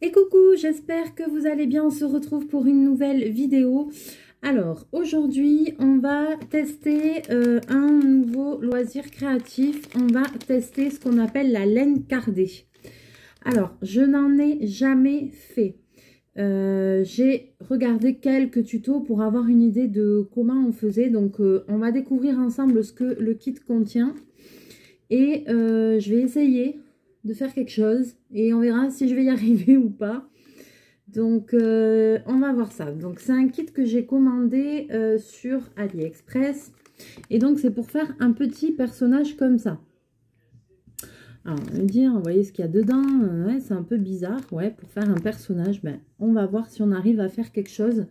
Et coucou, j'espère que vous allez bien. On se retrouve pour une nouvelle vidéo. Alors, aujourd'hui, on va tester un nouveau loisir créatif. On va tester ce qu'on appelle la laine cardée. Alors, je n'en ai jamais fait. J'ai regardé quelques tutos pour avoir une idée de comment on faisait. Donc, on va découvrir ensemble ce que le kit contient. Et je vais essayer de faire quelque chose. Et on verra si je vais y arriver ou pas. Donc, on va voir ça. Donc, c'est un kit que j'ai commandé sur AliExpress. Et donc, c'est pour faire un petit personnage comme ça. Alors, on va me dire, vous voyez ce qu'il y a dedans. Ouais, c'est un peu bizarre. Ouais, pour faire un personnage, ben, on va voir si on arrive à faire quelque chose.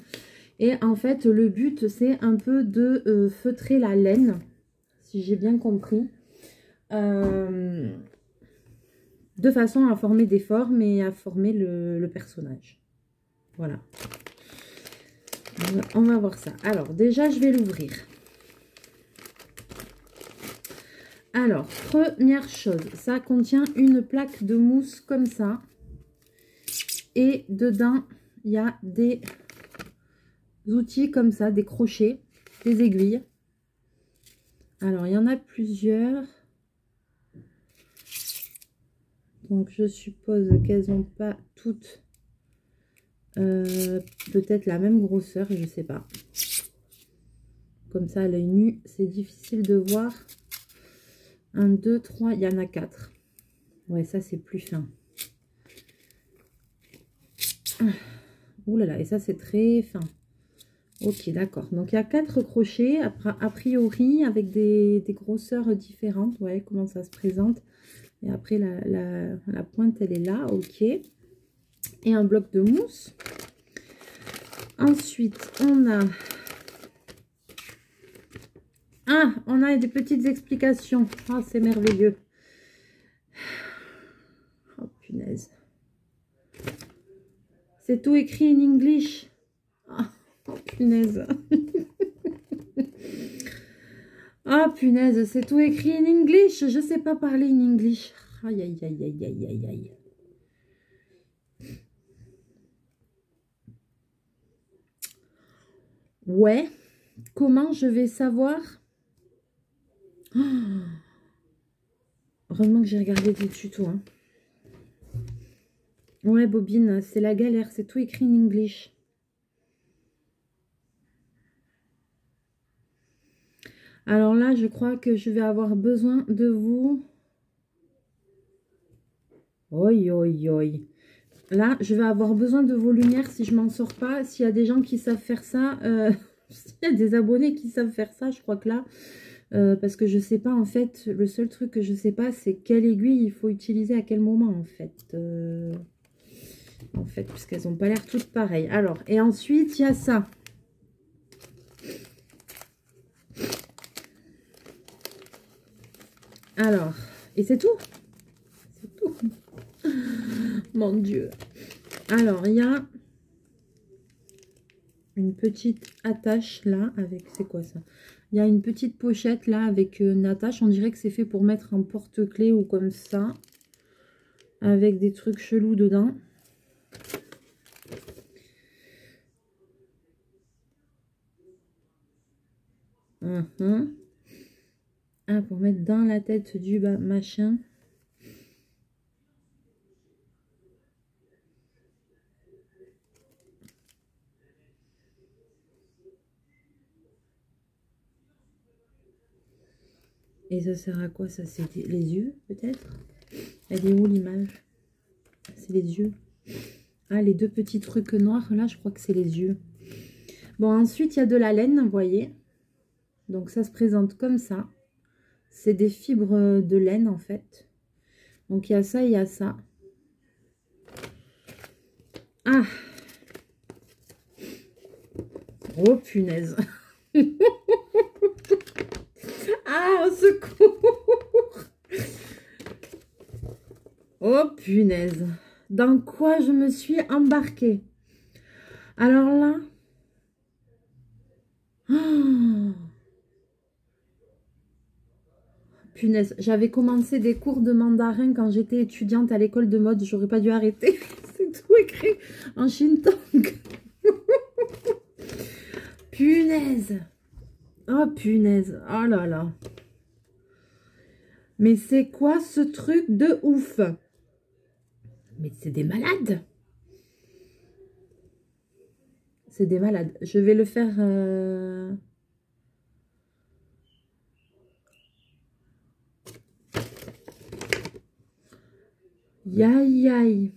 Et en fait, le but, c'est un peu de feutrer la laine, si j'ai bien compris. De façon à former des formes et à former le personnage. Voilà. On va voir ça. Alors, déjà, je vais l'ouvrir. Alors, première chose, ça contient une plaque de mousse comme ça. Et dedans, il y a des outils comme ça, des crochets, des aiguilles. Alors, il y en a plusieurs. Donc, je suppose qu'elles n'ont pas toutes peut-être la même grosseur, je ne sais pas. Comme ça, à l'œil nu, c'est difficile de voir. 1, 2, 3, il y en a 4. Ouais, ça, c'est plus fin. Ouh là là, et ça, c'est très fin. Ok, d'accord. Donc, il y a 4 crochets, a priori, avec des grosseurs différentes. Ouais, comment ça se présente. Et après, la pointe, elle est là. Ok. Et un bloc de mousse. Ensuite, on a... Ah, on a des petites explications. Ah, c'est merveilleux. Oh, punaise. C'est tout écrit en English. Oh, punaise. Ah, punaise, c'est tout écrit en English. Je sais pas parler en English. Aïe, aïe, aïe, aïe, aïe, aïe, aïe. Ouais. Comment je vais savoir? Oh. Heureusement que j'ai regardé des tutos. Hein. Ouais, Bobine, c'est la galère. C'est tout écrit en English. Alors là, je crois que je vais avoir besoin de vous. Oi, oi, oi. Là, je vais avoir besoin de vos lumières si je m'en sors pas. S'il y a des gens qui savent faire ça, s'il y a des abonnés qui savent faire ça, je crois que là, parce que je sais pas en fait, le seul truc que je sais pas, c'est quelle aiguille il faut utiliser à quel moment en fait. Puisqu'elles n'ont pas l'air toutes pareilles. Alors, et ensuite, il y a ça. Alors, et c'est tout. C'est tout. Mon Dieu. Alors, il y a une petite attache là avec, c'est quoi ça? Il y a une petite pochette là avec une attache. On dirait que c'est fait pour mettre un porte-clés ou comme ça. Avec des trucs chelous dedans. Ah, pour mettre dans la tête du bas, machin. Et ça sert à quoi ça? C'est les yeux peut-être? Elle est où l'image? C'est les yeux. Ah, les deux petits trucs noirs là, je crois que c'est les yeux. Bon, ensuite il y a de la laine, vous voyez. Donc ça se présente comme ça. C'est des fibres de laine en fait. Donc il y a ça et il y a ça. Ah! Oh punaise! Ah, au secours! Oh punaise! Dans quoi je me suis embarquée? Alors là... Oh, punaise, j'avais commencé des cours de mandarin quand j'étais étudiante à l'école de mode. J'aurais pas dû arrêter. C'est Tout écrit en Shintonk. Punaise. Oh, punaise. Oh là là. Mais c'est quoi ce truc de ouf? Mais c'est des malades. C'est des malades. Je vais le faire... Yaï, yaï.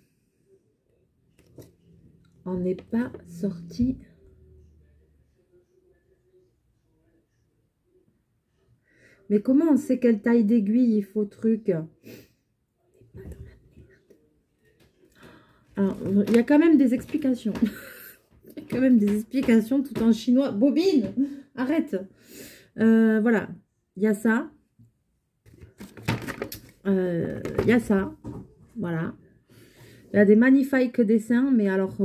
On n'est pas sorti. Mais comment on sait quelle taille d'aiguille il faut, truc? Alors, il y a quand même des explications. Il y a quand même des explications tout en chinois. Bobine, arrête. Voilà, il y a ça. Il y a ça. Voilà. Il y a des magnifiques dessins, mais alors...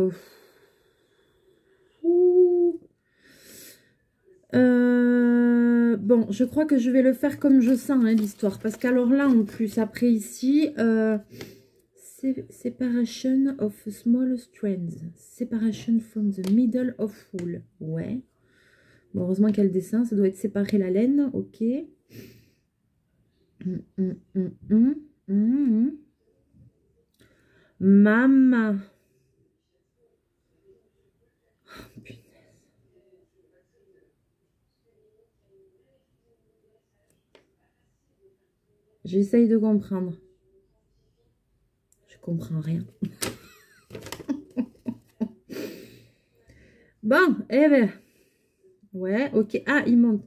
bon, je crois que je vais le faire comme je sens, hein, l'histoire. Parce qu'alors là, en plus, après ici... separation of small strands. Separation from the middle of wool. Ouais. Bon, heureusement qu'il y a le dessin. Ça doit être séparer la laine. Ok. Maman. Oh, punaise. J'essaye de comprendre. Je comprends rien. Bon, eh ben. Ouais, ok. Ah, il monte.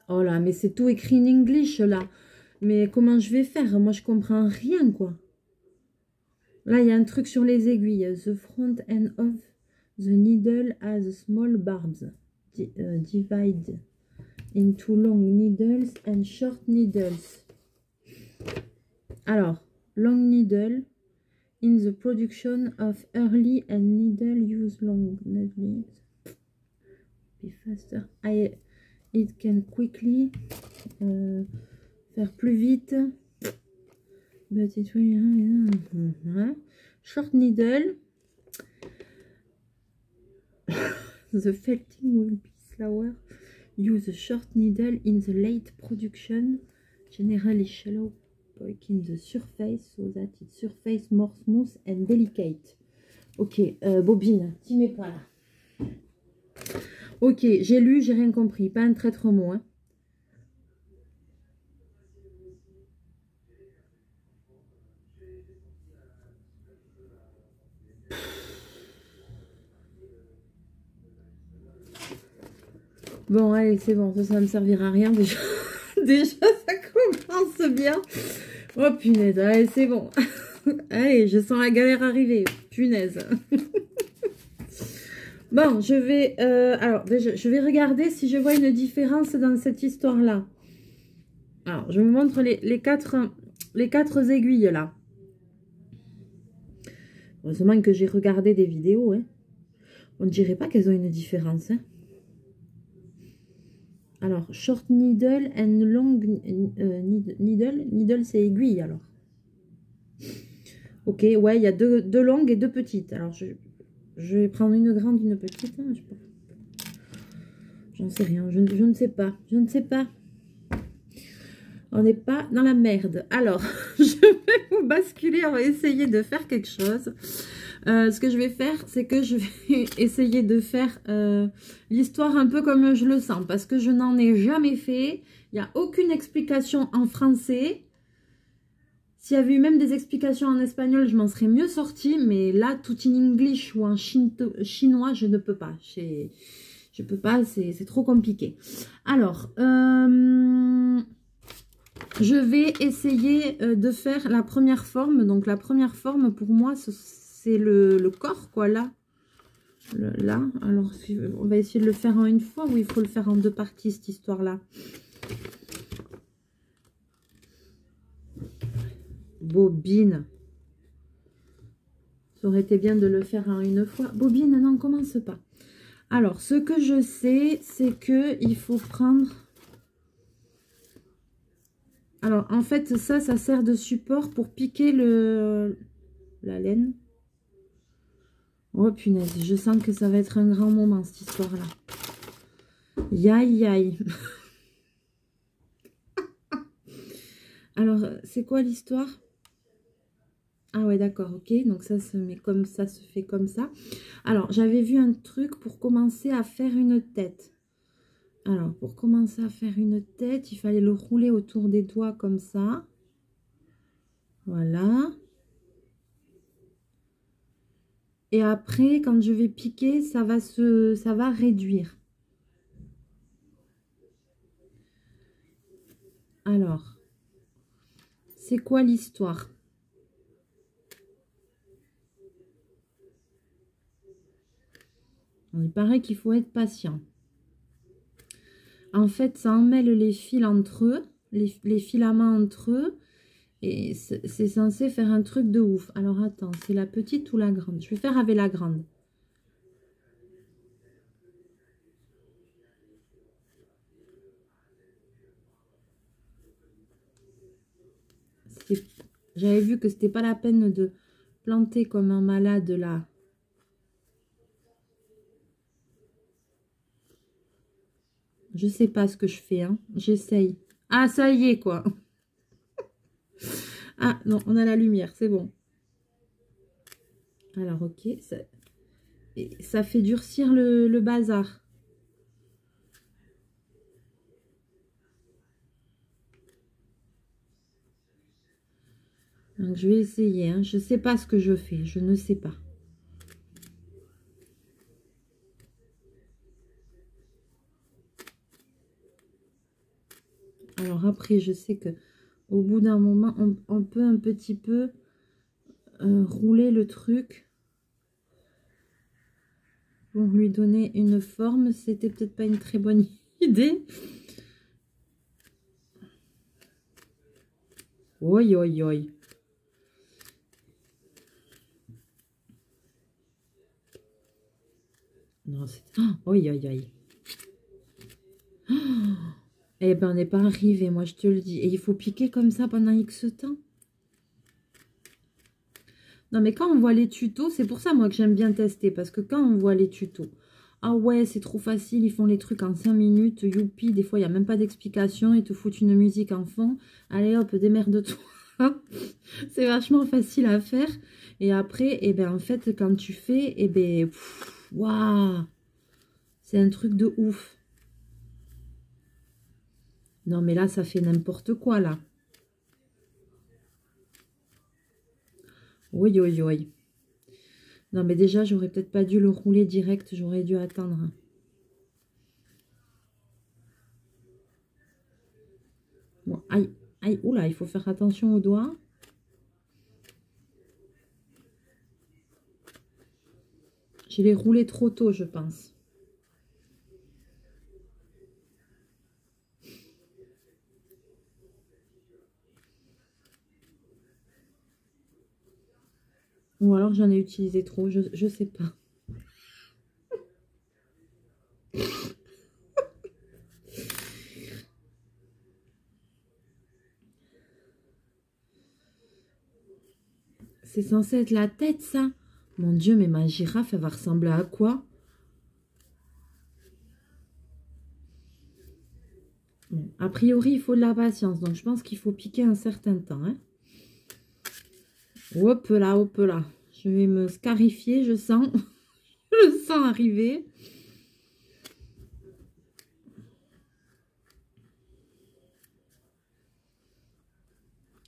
Oh là, mais c'est tout écrit en English, là. Mais comment je vais faire? Moi, je comprends rien, quoi. Là, il y a un truc sur les aiguilles. The front end of the needle has small barbs. Divide into long needles and short needles. Alors, long needle in the production of early and needle use long needles. Be faster. It can quickly faire plus vite. But it will, short needle. The felting will be slower. Use a short needle in the late production. Generally shallow poke in the surface so that its surface more smooth and delicate. Ok, bobine, t'y mets pas là. Ok, j'ai lu, j'ai rien compris. Pas un traître mot, hein. Bon, allez, c'est bon. Ça me servira à rien déjà. Déjà, ça commence bien. Oh, punaise. Allez, c'est bon. Allez, je sens la galère arriver. Punaise. Bon, je vais... alors, déjà, je vais regarder si je vois une différence dans cette histoire-là. Alors, je vous montre les quatre aiguilles, là. Heureusement que j'ai regardé des vidéos, hein. On ne dirait pas qu'elles ont une différence, hein. Alors, short needle and long needle. Needle, c'est aiguille, alors. Ok, ouais, il y a deux longues et deux petites. Alors, je vais prendre une grande, une petite. Hein, j'en sais rien, je ne sais pas. Je ne sais pas. On n'est pas dans la merde. Alors, je vais vous basculer. On va essayer de faire quelque chose. Ce que je vais faire, c'est que je vais essayer de faire l'histoire un peu comme je le sens. Parce que je n'en ai jamais fait. Il n'y a aucune explication en français. S'il y avait eu même des explications en espagnol, je m'en serais mieux sortie. Mais là, tout in English ou en chinois, je ne peux pas. Je peux pas, c'est trop compliqué. Alors, je vais essayer de faire la première forme. Donc, la première forme, pour moi, c'est le corps, quoi, là. Là. Alors, on va essayer de le faire en une fois ou il faut le faire en deux parties, cette histoire-là. Bobine. Ça aurait été bien de le faire en une fois. Bobine, non, commence pas. Alors, ce que je sais, c'est que il faut prendre... Alors, en fait, ça sert de support pour piquer la laine. Oh, punaise, je sens que ça va être un grand moment, cette histoire-là. Yaï, yaï. Alors, c'est quoi l'histoire? Ah ouais, d'accord, ok. Donc, ça se met comme ça, se fait comme ça. Alors, j'avais vu un truc pour commencer à faire une tête. Alors, pour commencer à faire une tête, il fallait le rouler autour des doigts comme ça. Voilà. Et après, quand je vais piquer, ça va réduire. Alors, c'est quoi l'histoire? Il paraît qu'il faut être patient. En fait, ça emmêle les fils entre eux, les filaments entre eux. Et c'est censé faire un truc de ouf. Alors, attends, c'est la petite ou la grande? Je vais faire avec la grande. J'avais vu que c'était pas la peine de planter comme un malade là. Je sais pas ce que je fais, hein. J'essaye. Ah, ça y est, quoi. Ah, non, on a la lumière, c'est bon. Alors, ok. Ça fait durcir le bazar. Donc, je vais essayer, hein. Je sais pas ce que je fais. Je ne sais pas. Alors, après, je sais que au bout d'un moment, on peut un petit peu rouler le truc pour lui donner une forme. C'était peut-être pas une très bonne idée. Oi, oi, oi. Non, c'est... Oh, oi, oi, oi. Oh, eh ben, on n'est pas arrivé, moi, je te le dis. Et il faut piquer comme ça pendant X temps. Non, mais quand on voit les tutos, c'est pour ça, moi, que j'aime bien tester. Parce que quand on voit les tutos, ah ouais, c'est trop facile, ils font les trucs en 5 minutes, youpi, des fois, il n'y a même pas d'explication, ils te foutent une musique en fond. Allez, hop, démerde-toi. C'est vachement facile à faire. Et après, eh ben, en fait, quand tu fais, eh ben, waouh, c'est un truc de ouf. Non, mais là, ça fait n'importe quoi, là. Oui, oui, oui. Non, mais déjà, j'aurais peut-être pas dû le rouler direct. J'aurais dû attendre. Bon, aïe, aïe, oula, il faut faire attention aux doigts. Je l'ai roulé trop tôt, je pense. Ou alors, j'en ai utilisé trop. Je sais pas. C'est censé être la tête, ça. Mon Dieu, mais ma girafe, elle va ressembler à quoi? Bon, a priori, il faut de la patience. Donc, je pense qu'il faut piquer un certain temps. Hein. Hop là, hop là. Je vais me scarifier, je sens. Je le sens arriver.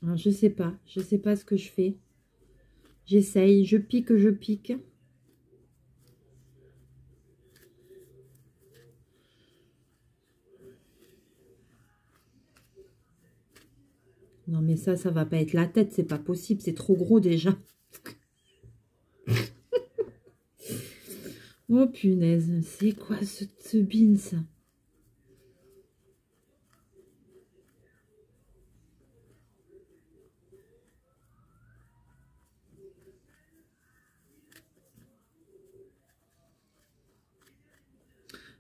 Alors, je sais pas. Je sais pas ce que je fais. J'essaye. Je pique, je pique. Non, mais ça va pas être la tête. C'est pas possible. C'est trop gros déjà. Oh, punaise. C'est quoi ce bin, ça?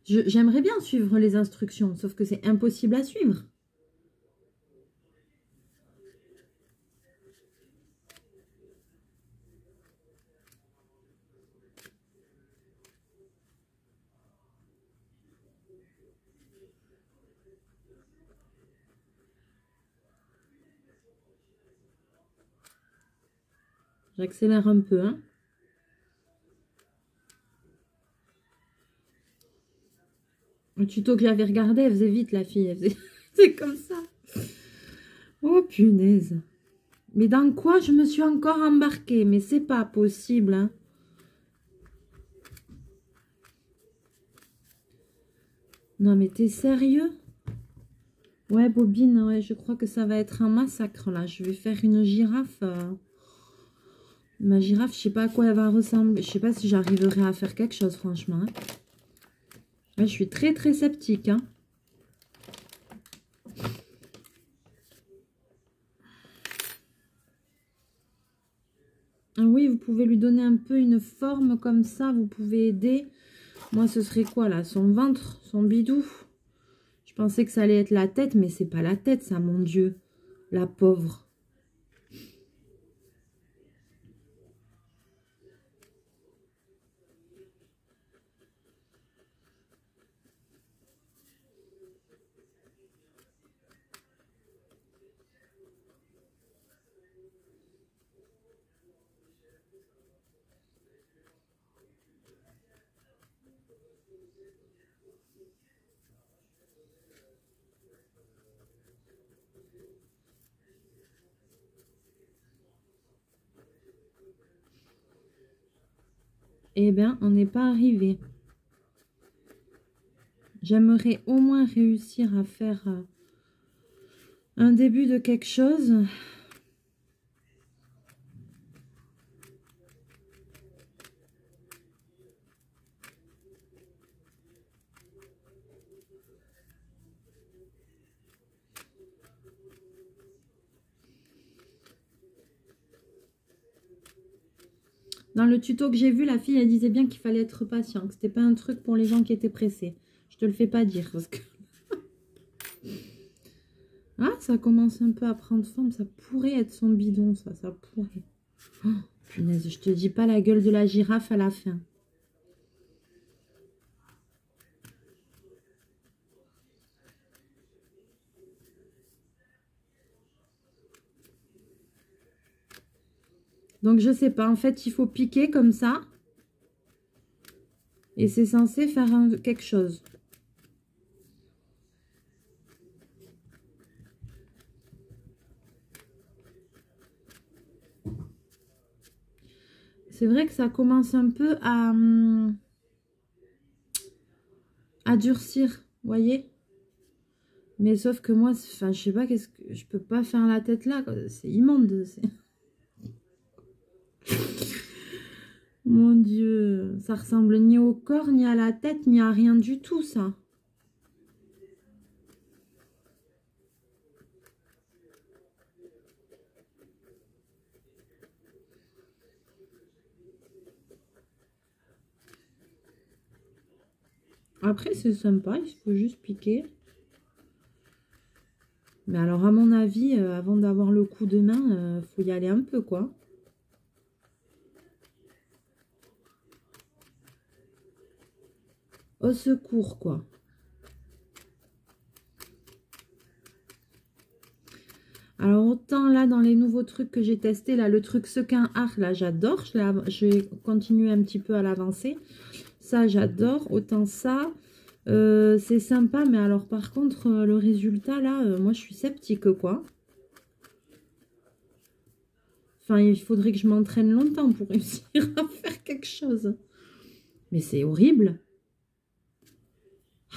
J'aimerais bien suivre les instructions, sauf que c'est impossible à suivre. J'accélère un peu, hein. Le tuto que j'avais regardé, elle faisait vite, la fille. Elle faisait... C'est comme ça. Oh, punaise. Mais dans quoi je me suis encore embarquée? Mais c'est pas possible, hein. Non, mais t'es sérieux? Ouais, bobine, ouais, je crois que ça va être un massacre, là. Je vais faire une girafe. Ma girafe, je sais pas à quoi elle va ressembler. Je sais pas si j'arriverai à faire quelque chose, franchement. Hein. Ouais, je suis très, très sceptique, hein. Ah oui, vous pouvez lui donner un peu une forme comme ça. Vous pouvez aider. Moi, ce serait quoi, là? Son ventre, son bidou. Je pensais que ça allait être la tête, mais c'est pas la tête, ça, mon Dieu. La pauvre. Eh bien, on n'est pas arrivé. J'aimerais au moins réussir à faire un début de quelque chose. Dans le tuto que j'ai vu, la fille, elle disait bien qu'il fallait être patient, que c'était pas un truc pour les gens qui étaient pressés. Je te le fais pas dire, parce que... Ah, ça commence un peu à prendre forme. Ça pourrait être son bidon, ça pourrait. Oh, punaise, je te dis pas la gueule de la girafe à la fin. Donc, je sais pas. En fait, il faut piquer comme ça. Et c'est censé faire quelque chose. C'est vrai que ça commence un peu à durcir, vous voyez. Mais sauf que moi, enfin, je sais pas, qu'est-ce que je peux pas faire la tête là. C'est immonde. Mon Dieu, ça ressemble ni au corps, ni à la tête, ni à rien du tout, ça. Après, c'est sympa, il faut juste piquer. Mais alors, à mon avis, avant d'avoir le coup de main, faut y aller un peu, quoi. Au secours, quoi. Alors, autant là, dans les nouveaux trucs que j'ai testés, là, le truc sequin art, là, j'adore. Je vais continuer un petit peu à l'avancer. Ça, j'adore. Autant ça, c'est sympa. Mais alors, par contre, le résultat, là, moi, je suis sceptique, quoi. Enfin, il faudrait que je m'entraîne longtemps pour réussir à faire quelque chose. Mais c'est horrible.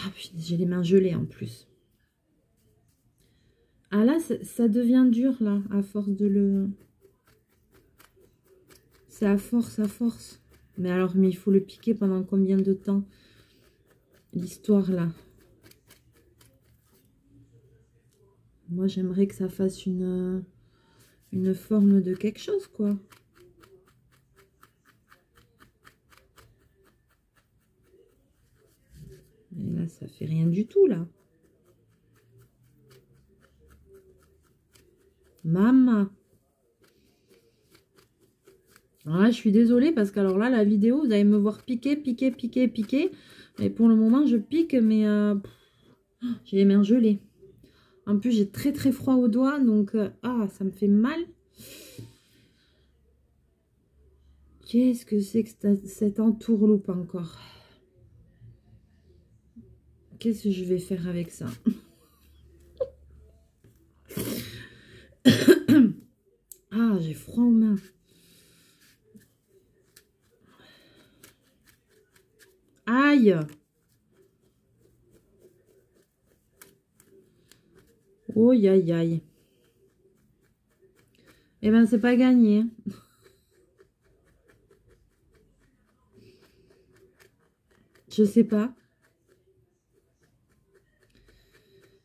Ah, putain, j'ai les mains gelées en plus. Ah là, ça devient dur, là, à force de le... C'est à force, à force. Mais alors, mais il faut le piquer pendant combien de temps? L'histoire, là. Moi, j'aimerais que ça fasse une forme de quelque chose, quoi. Et là, ça fait rien du tout, là. Maman. Alors là, je suis désolée parce que alors là, la vidéo, vous allez me voir piquer, piquer, piquer, piquer. Mais pour le moment, je pique, mais j'ai les mains gelées. En plus, j'ai très très froid aux doigts, donc ah, ça me fait mal. Qu'est-ce que c'est que cette entourloupe encore? Qu'est-ce que je vais faire avec ça? Ah, j'ai froid aux mains. Aïe! Oh, aïe, aïe. Eh ben, c'est pas gagné. Je sais pas.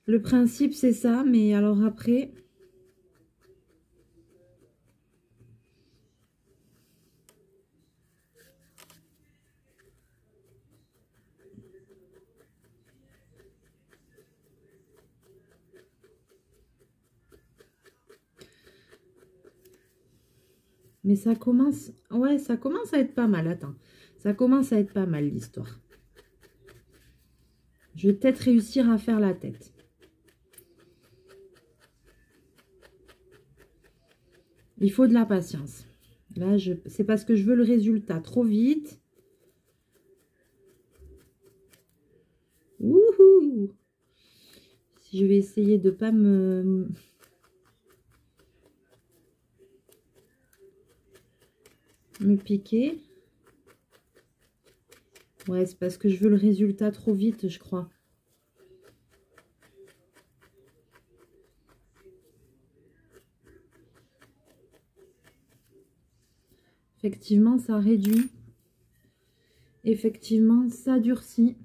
Le principe, c'est ça, mais alors après... Mais ça commence... Ouais, ça commence à être pas mal. Attends. Ça commence à être pas mal, l'histoire. Je vais peut-être réussir à faire la tête. Il faut de la patience. Là, c'est parce que je veux le résultat trop vite. Wouhou! Si je vais essayer de pas me piquer. Ouais, c'est parce que je veux le résultat trop vite, je crois. Effectivement, ça réduit. Effectivement, ça durcit.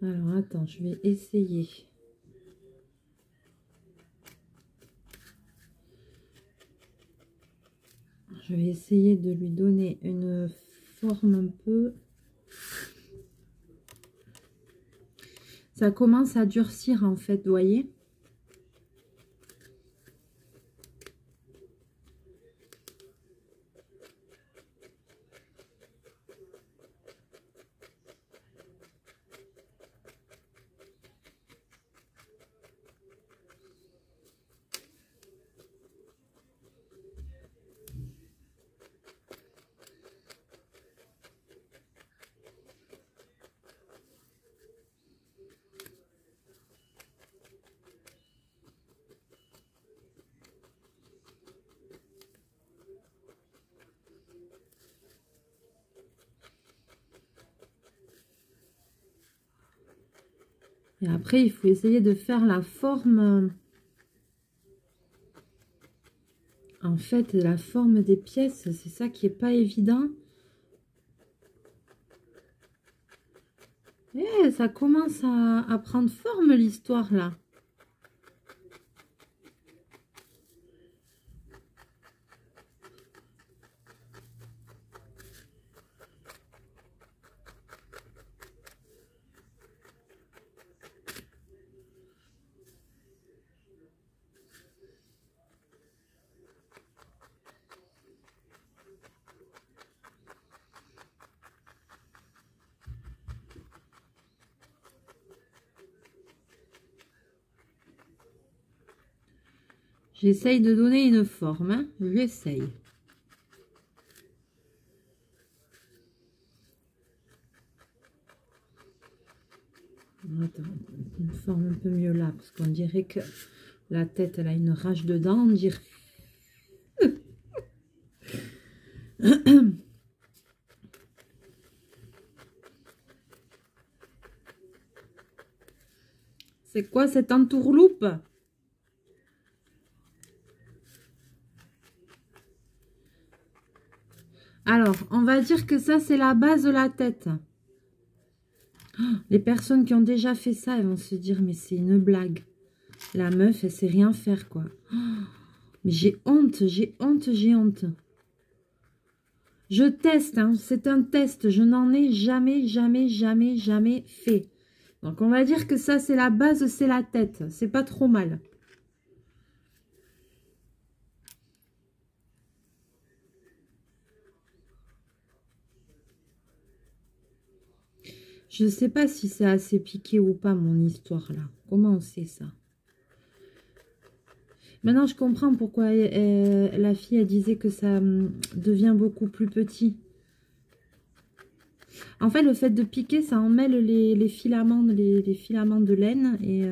Alors, attends, je vais essayer. Je vais essayer de lui donner une forme un peu... Ça commence à durcir en fait, vous voyez? Et après, il faut essayer de faire la forme, en fait, la forme des pièces. C'est ça qui est pas évident. Et ça commence à prendre forme, l'histoire, là. J'essaye de donner une forme, hein. J'essaye. Attends, une forme un peu mieux là, parce qu'on dirait que la tête, elle a une rage dedans, on dirait. C'est quoi cette entourloupe? Alors, on va dire que ça, c'est la base de la tête. Les personnes qui ont déjà fait ça, elles vont se dire, mais c'est une blague. La meuf, elle sait rien faire, quoi. Mais j'ai honte, j'ai honte, j'ai honte. Je teste, hein, c'est un test. Je n'en ai jamais, jamais, jamais, jamais fait. Donc, on va dire que ça, c'est la base, c'est la tête. C'est pas trop mal. Je ne sais pas si c'est assez piqué ou pas, mon histoire, là. Comment on sait ça? Maintenant, je comprends pourquoi la fille, elle disait que ça devient beaucoup plus petit. En fait, le fait de piquer, ça emmêle les filaments, les filaments de laine. Et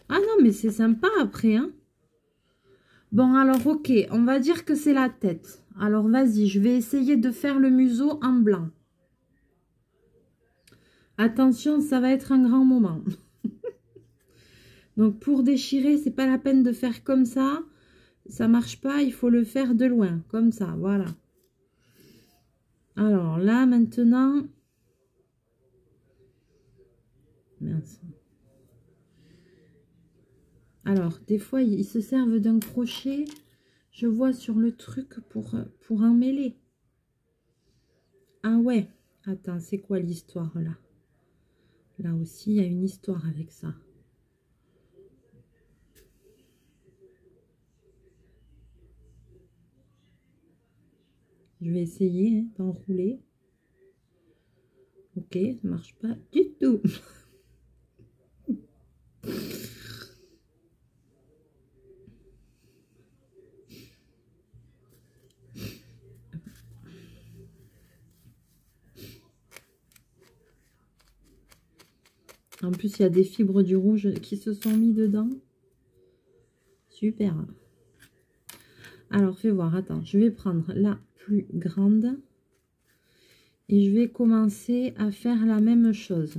ah non, mais c'est sympa après, hein. Bon, alors, ok, on va dire que c'est la tête. Alors, vas-y, je vais essayer de faire le museau en blanc. Attention, ça va être un grand moment. Donc, pour déchirer, c'est pas la peine de faire comme ça. Ça marche pas, il faut le faire de loin, comme ça, voilà. Alors, là, maintenant... Mince. Alors, des fois, ils se servent d'un crochet, je vois sur le truc pour emmêler. Ah ouais, attends, c'est quoi l'histoire là? Là aussi, il y a une histoire avec ça. Je vais essayer d'enrouler. Ok, ça marche pas du tout. En plus, il y a des fibres du rouge qui se sont mis dedans. Super. Alors, fais voir. Attends, je vais prendre la plus grande. Et je vais commencer à faire la même chose.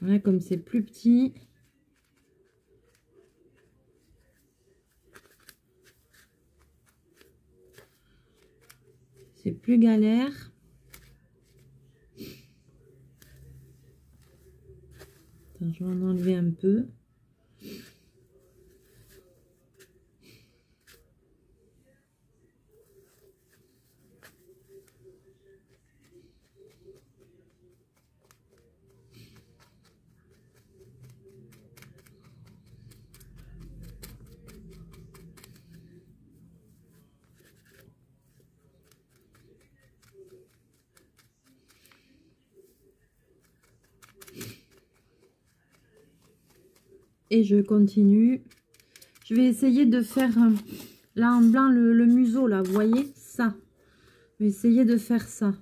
Voilà, comme c'est plus petit. C'est plus galère. Attends, je vais en enlever un peu. Et je continue. Je vais essayer de faire là en blanc le museau là, vous voyez ça. Je vais essayer de faire ça.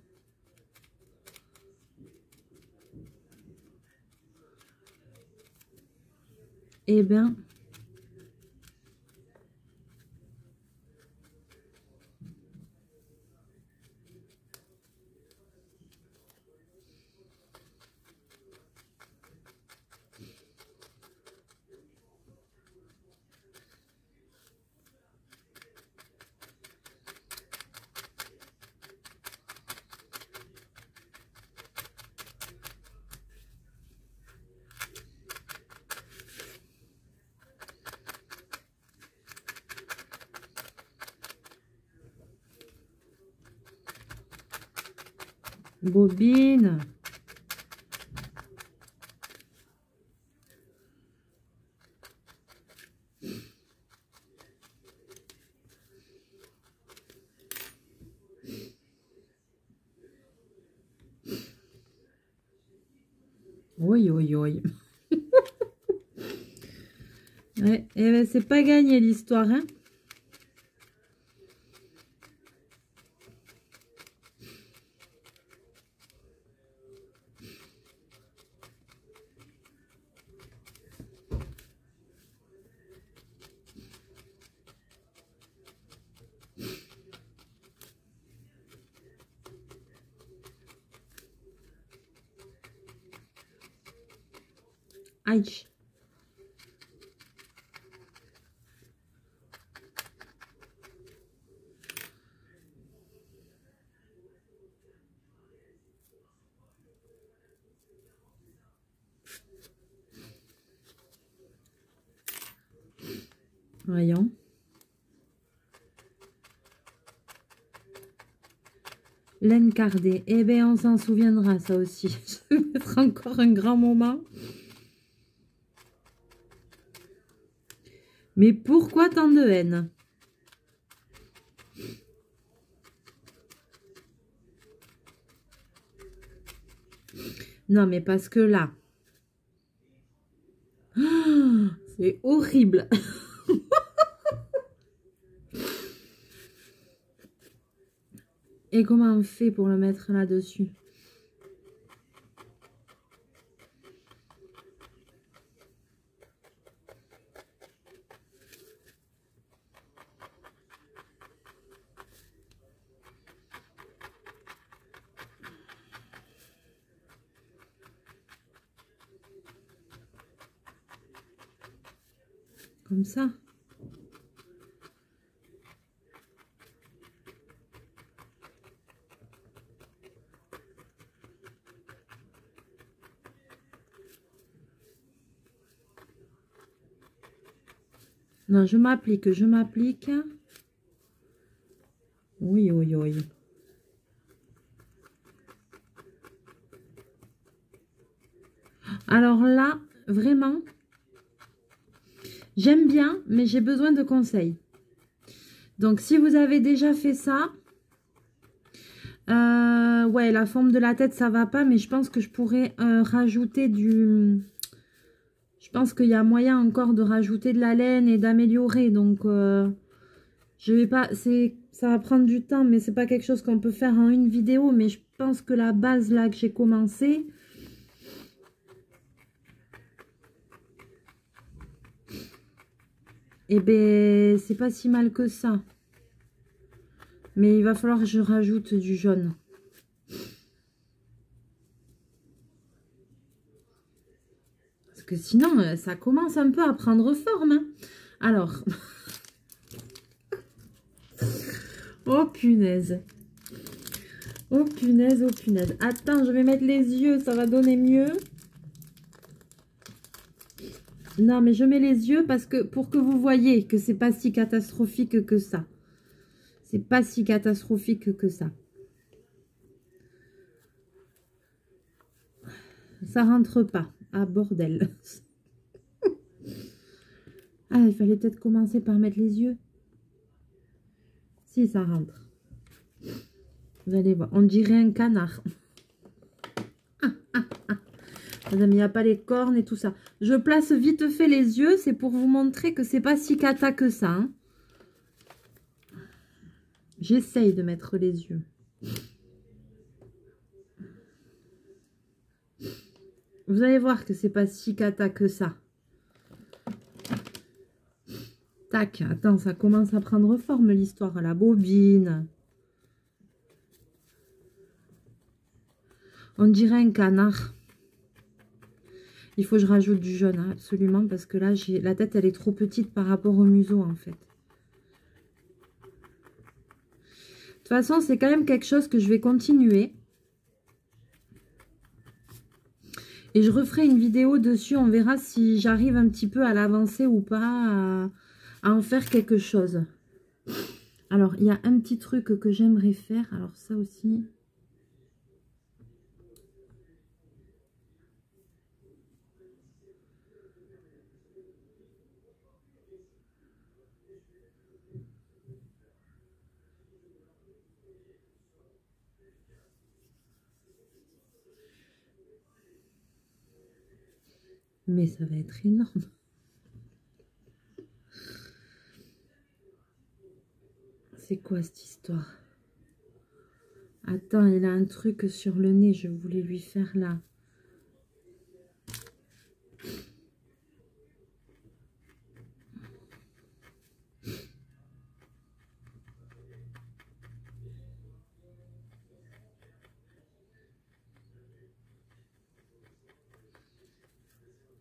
Eh bien, bobine. Oui, oui, oui. Ouais, et ben, c'est pas gagné l'histoire, hein. Aïe. Voyons. Laine cardée. Eh bien, on s'en souviendra, ça aussi. Ça va être encore un grand moment. Mais pourquoi tant de haine? Non, mais parce que là... Oh, c'est horrible. Et comment on fait pour le mettre là-dessus? Comme ça. Non, je m'applique, je m'applique. Oui, oui, oui. Alors là, vraiment, j'aime bien, mais j'ai besoin de conseils. Donc, si vous avez déjà fait ça, ouais, la forme de la tête, ça va pas, mais je pense que je pourrais rajouter du... Je pense qu'il y a moyen encore de rajouter de la laine et d'améliorer. Donc, je vais pas... Ça va prendre du temps, mais c'est pas quelque chose qu'on peut faire en une vidéo. Mais je pense que la base, là, que j'ai commencé... Eh ben, c'est pas si mal que ça. Mais il va falloir que je rajoute du jaune. Parce que sinon, ça commence un peu à prendre forme. Hein. Alors. Oh punaise. Oh punaise, oh punaise. Attends, je vais mettre les yeux, ça va donner mieux. Non, mais je mets les yeux parce que pour que vous voyez que c'est pas si catastrophique que ça. C'est pas si catastrophique que ça. Ça rentre pas. Ah, bordel. Ah, il fallait peut-être commencer par mettre les yeux. Si, ça rentre. Vous allez voir. On dirait un canard. Il n'y a pas les cornes et tout ça. Je place vite fait les yeux. C'est pour vous montrer que c'est pas si cata que ça. Hein. J'essaye de mettre les yeux. Vous allez voir que c'est pas si cata que ça. Tac, attends, ça commence à prendre forme l'histoire. La bobine. On dirait un canard. Il faut que je rajoute du jaune, hein, absolument, parce que là, la tête, elle est trop petite par rapport au museau, en fait. De toute façon, c'est quand même quelque chose que je vais continuer. Et je referai une vidéo dessus. On verra si j'arrive un petit peu à l'avancer ou pas, à en faire quelque chose. Alors, il y a un petit truc que j'aimerais faire. Alors, ça aussi... Mais ça va être énorme. C'est quoi cette histoire? Attends, il a un truc sur le nez. Je voulais lui faire là.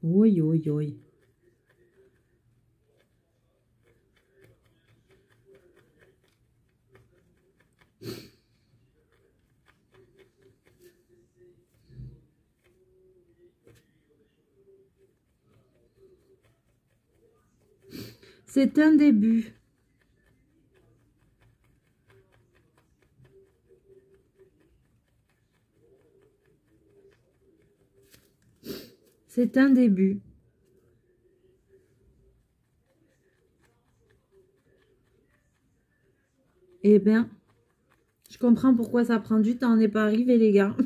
Oui, oui, oui. C'est un début. C'est un début. Eh bien, je comprends pourquoi ça prend du temps. On n'est pas arrivé, les gars.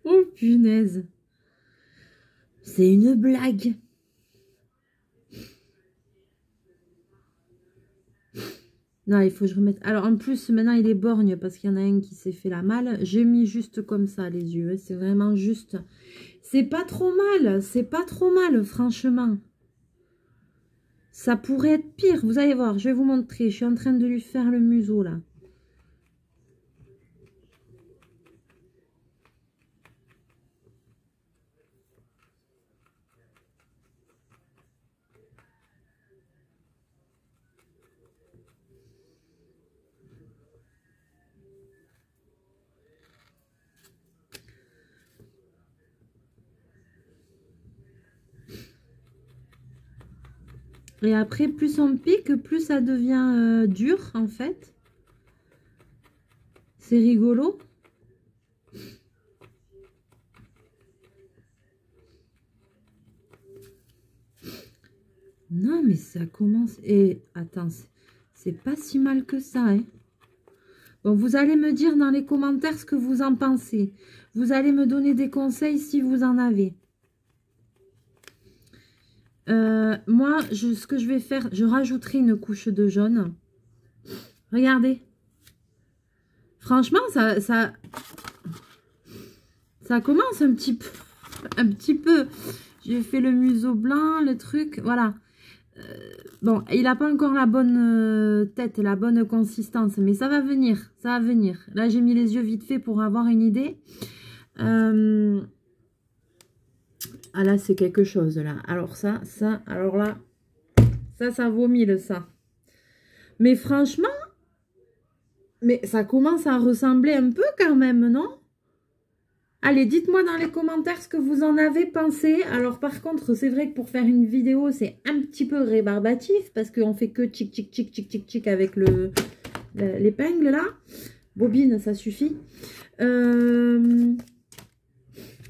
Oh, punaise. C'est une blague. Non, il faut que je remette... Alors, en plus, maintenant, il est borgne parce qu'il y en a un qui s'est fait la malle. J'ai mis juste comme ça, les yeux. C'est vraiment juste... C'est pas trop mal. C'est pas trop mal, franchement. Ça pourrait être pire. Vous allez voir, je vais vous montrer. Je suis en train de lui faire le museau, là. Et après, plus on pique, plus ça devient dur, en fait. C'est rigolo. Non, mais ça commence... Et attends, c'est pas si mal que ça, hein. Bon, vous allez me dire dans les commentaires ce que vous en pensez. Vous allez me donner des conseils si vous en avez. Moi, ce que je vais faire, je rajouterai une couche de jaune. Regardez. Franchement, ça commence un petit peu. Un petit peu. J'ai fait le museau blanc, le truc, voilà. Bon, il n'a pas encore la bonne tête, la bonne consistance, mais ça va venir, ça va venir. Là, j'ai mis les yeux vite fait pour avoir une idée. Ah là, c'est quelque chose, là. Alors ça, alors là, ça vaut 1000, ça. Mais franchement, mais ça commence à ressembler un peu quand même, non? Allez, dites-moi dans les commentaires ce que vous en avez pensé. Alors par contre, c'est vrai que pour faire une vidéo, c'est un petit peu rébarbatif parce qu'on fait que tchic tchic tchic tchic tchic tchic avec l'épingle là. Bobine, ça suffit.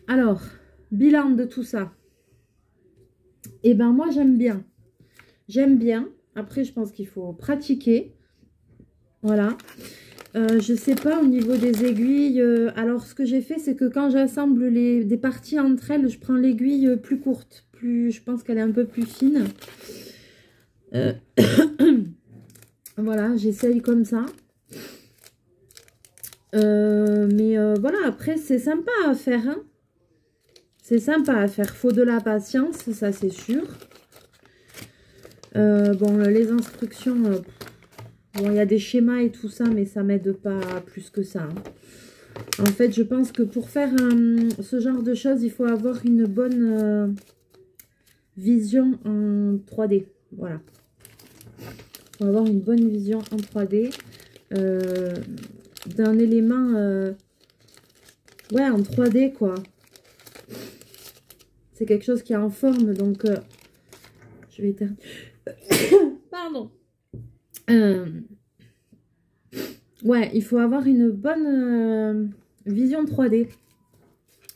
Alors, bilan de tout ça. Eh ben moi j'aime bien. J'aime bien. Après, je pense qu'il faut pratiquer. Voilà. Je sais pas au niveau des aiguilles. Alors, ce que j'ai fait, c'est que quand j'assemble des parties entre elles, je prends l'aiguille plus courte. Je pense qu'elle est un peu plus fine. Voilà, j'essaye comme ça. Voilà, après, c'est sympa à faire. Hein. C'est sympa à faire. Faut de la patience, ça c'est sûr. Bon, les instructions... bon, il y a des schémas et tout ça, mais ça m'aide pas plus que ça. Hein. En fait, je pense que pour faire ce genre de choses, il faut avoir une bonne vision en 3D. Voilà. Il faut avoir une bonne vision en 3D d'un élément ouais, en 3D, quoi. C'est quelque chose qui est en forme, donc je vais éternuer. Pardon. Ouais, il faut avoir une bonne vision 3D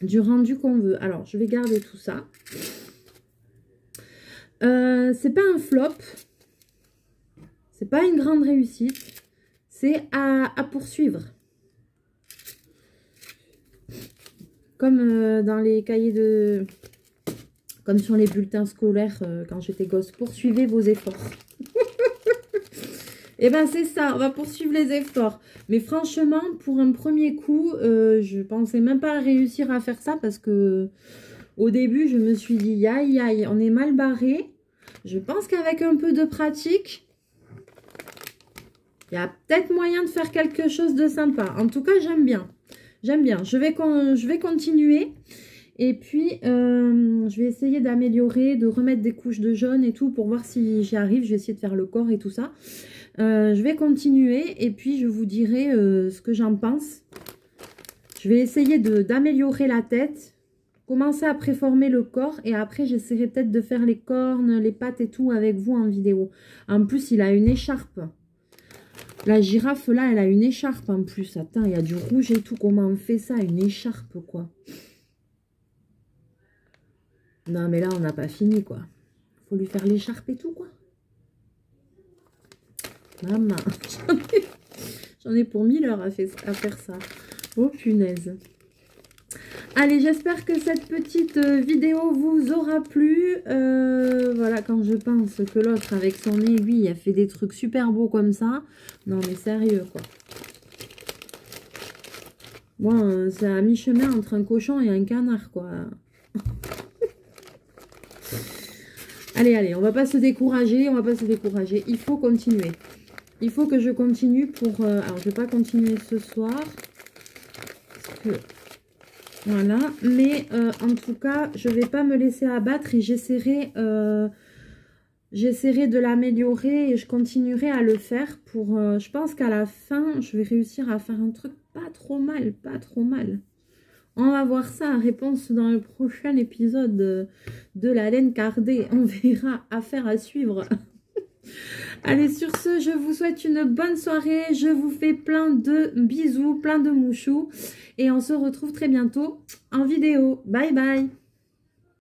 du rendu qu'on veut. Alors, je vais garder tout ça. C'est pas un flop. C'est pas une grande réussite. C'est à poursuivre. Comme dans les cahiers de... Comme sur les bulletins scolaires quand j'étais gosse. Poursuivez vos efforts. Et ben c'est ça, on va poursuivre les efforts. Mais franchement, pour un premier coup, je pensais même pas réussir à faire ça parce que au début, je me suis dit, aïe, aïe, on est mal barré. Je pense qu'avec un peu de pratique, il y a peut-être moyen de faire quelque chose de sympa. En tout cas, j'aime bien. J'aime bien. Je vais continuer. Et puis, je vais essayer d'améliorer, de remettre des couches de jaune et tout pour voir si j'y arrive. Je vais essayer de faire le corps et tout ça. Je vais continuer et puis je vous dirai ce que j'en pense. Je vais essayer d'améliorer la tête, commencer à préformer le corps et après j'essaierai peut-être de faire les cornes, les pattes et tout avec vous en vidéo. En plus, il a une écharpe. La girafe là, elle a une écharpe en plus. Attends, il y a du rouge et tout. Comment on fait ça? Une écharpe quoi. Non mais là, on n'a pas fini quoi. Faut lui faire l'écharpe et tout quoi. Maman, j'en ai pour 1000 heures à faire ça. Oh punaise. Allez, j'espère que cette petite vidéo vous aura plu. Voilà, quand je pense que l'autre, avec son aiguille, a fait des trucs super beaux comme ça. Non, mais sérieux, quoi. Bon, c'est à mi-chemin entre un cochon et un canard, quoi. Allez, allez, on va pas se décourager, on va pas se décourager. Il faut continuer. Il faut que je continue pour... alors, je vais pas continuer ce soir. Parce que... Voilà, mais en tout cas, je vais pas me laisser abattre et j'essaierai de l'améliorer et je continuerai à le faire pour... je pense qu'à la fin, je vais réussir à faire un truc pas trop mal, pas trop mal. On va voir ça, réponse dans le prochain épisode de la laine cardée. On verra, affaire à suivre. Allez, sur ce, je vous souhaite une bonne soirée. Je vous fais plein de bisous, plein de mouchous. Et on se retrouve très bientôt en vidéo. Bye bye.